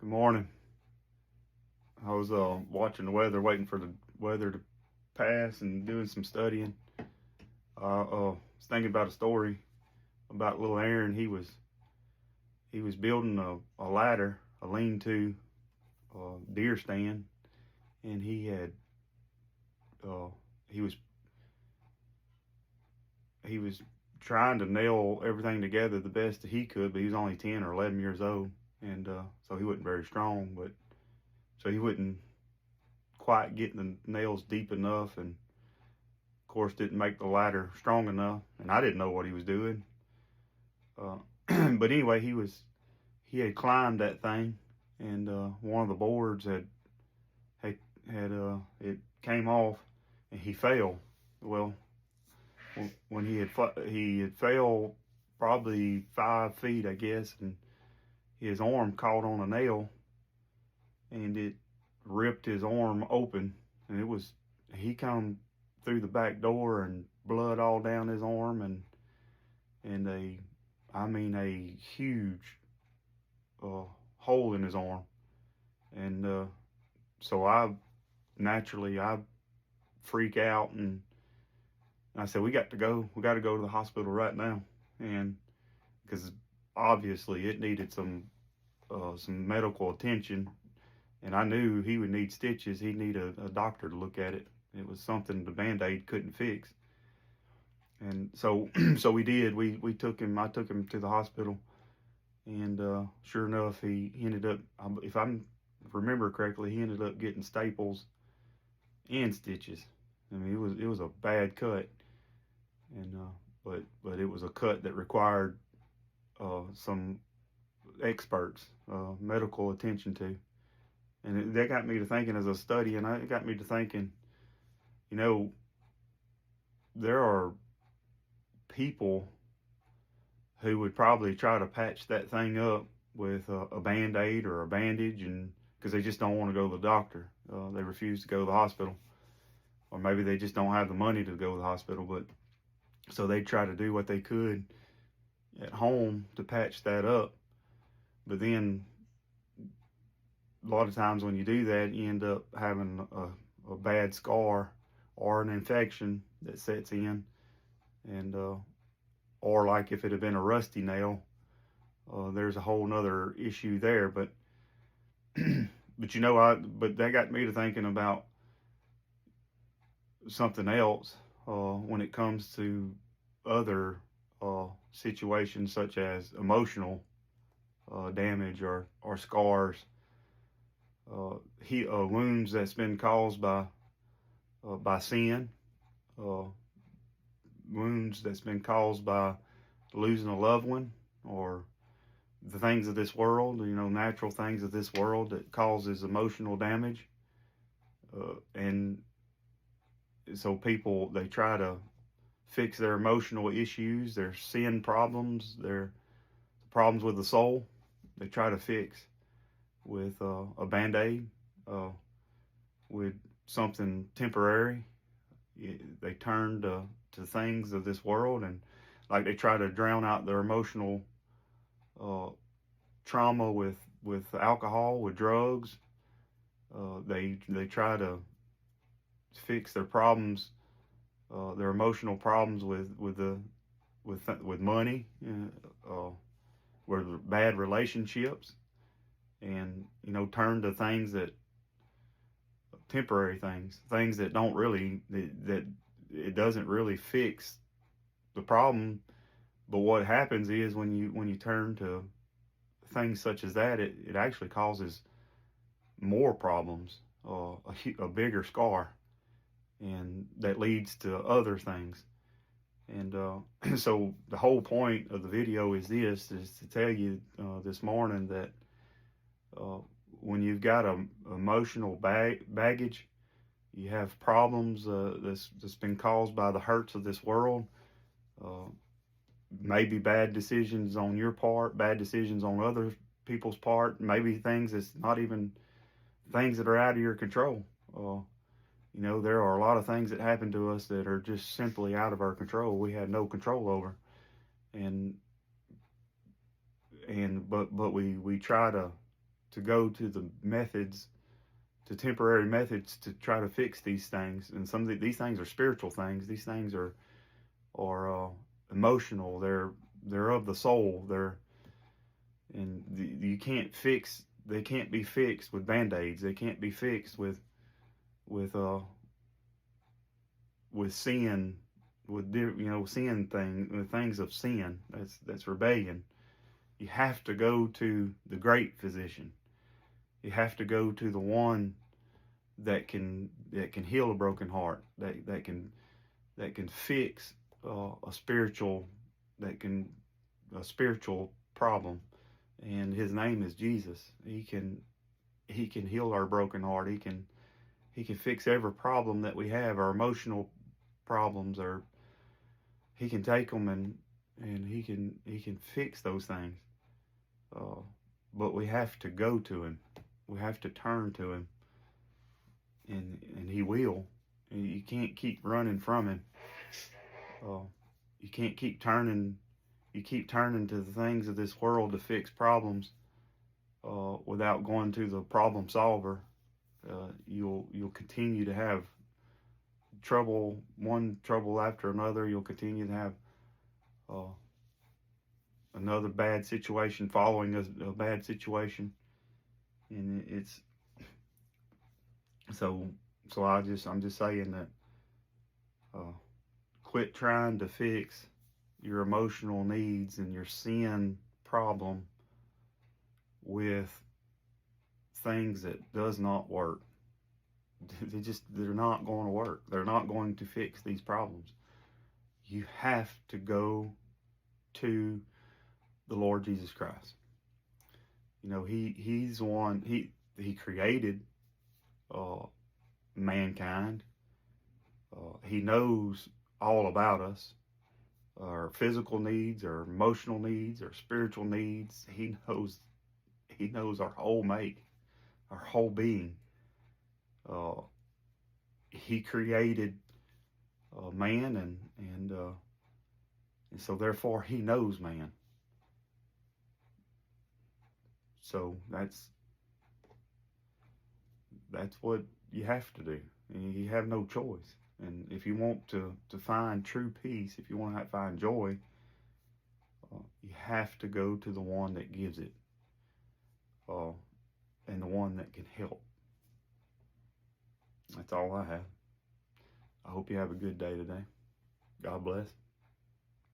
Good morning. I was watching the weather, waiting for the weather to pass and doing some studying. I was thinking about a story about little Aaron. He was building a ladder, a lean-to deer stand, and uh, he was he was trying to nail everything together the best that he could, but he was only 10 or 11 years old, and so he wasn't very strong. But so he wouldn't quite get the nails deep enough, and of course didn't make the ladder strong enough, and I didn't know what he was doing. Uh, but anyway, he had climbed that thing, and one of the boards had it came off, and he fell. Well, when he had fell probably 5 feet, I guess, and his arm caught on a nail, and it ripped his arm open, and he come through the back door and blood all down his arm, and a huge hole in his arm. And so I freak out, and I said, we got to go to the hospital right now. And because obviously it needed some medical attention, and I knew he would need stitches. He'd need a doctor to look at it. It was something the Band-Aid couldn't fix. And so so we did. I took him to the hospital, and sure enough, he ended up, if I remember correctly, he ended up getting staples and stitches. I mean, it was a bad cut, and but it was a cut that required some experts, medical attention to, and that got me to thinking as a study, and it got me to thinking, you know, there are people who would probably try to patch that thing up with a Band-Aid or a bandage, and because they just don't want to go to the doctor. They refuse to go to the hospital, or maybe they just don't have the money to go to the hospital. But so they try to do what they could at home to patch that up. But then a lot of times when you do that, you end up having a bad scar or an infection that sets in, and or like if it had been a rusty nail, there's a whole nother issue there. But but that got me to thinking about something else when it comes to other situations such as emotional damage or scars, wounds that's been caused by sin, uh, wounds that's been caused by losing a loved one, or the things of this world, natural things of this world that causes emotional damage. And so people, they try to fix their emotional issues, their sin problems, their problems with the soul. They try to fix with a Band-Aid, with something temporary. They turn to things of this world, and like they try to drown out their emotional trauma with alcohol, with drugs. They try to fix their problems, their emotional problems with money, with bad relationships, and turn to things that temporary things that don't really that it doesn't really fix the problem. But what happens is when you turn to things such as that, it actually causes more problems, a bigger scar, and that leads to other things. And so the whole point of the video is to tell you this morning that when you've got emotional baggage, you have problems that's been caused by the hurts of this world, maybe bad decisions on your part, bad decisions on other people's part, maybe things that's not even things that are out of your control. There are a lot of things that happen to us that are just simply out of our control. We have no control over, but we try to to go to the methods, to temporary methods to try to fix these things. And some of these things are spiritual things. These things are emotional. They're of the soul. You can't fix. They can't be fixed with band-aids. They can't be fixed with sin, with sin with things of sin. That's rebellion. You have to go to the great physician. You have to go to the one that can heal a broken heart, that can fix a spiritual problem, and his name is Jesus. He can heal our broken heart. He can fix every problem that we have, our emotional problems, or he can take them and he can fix those things. But we have to go to him. We have to turn to him, and he will. You can't keep running from him. You can't keep turning. You keep turning to the things of this world to fix problems without going to the problem solver. You'll continue to have one trouble after another. You'll continue to have another bad situation following a bad situation, and it's so I'm just saying that quit trying to fix your emotional needs and your sin problem with things that does not work. They're not going to work. They're not going to fix these problems. You have to go to the Lord Jesus Christ. He's the one. He created mankind. He knows all about us, our physical needs, our emotional needs, our spiritual needs. He knows our whole make, our whole being. He created man, and so therefore he knows man. So that's what you have to do. You have no choice. And if you want to find true peace, if you want to find joy, you have to go to the one that gives it, and the one that can help. That's all I have. I hope you have a good day today. God bless.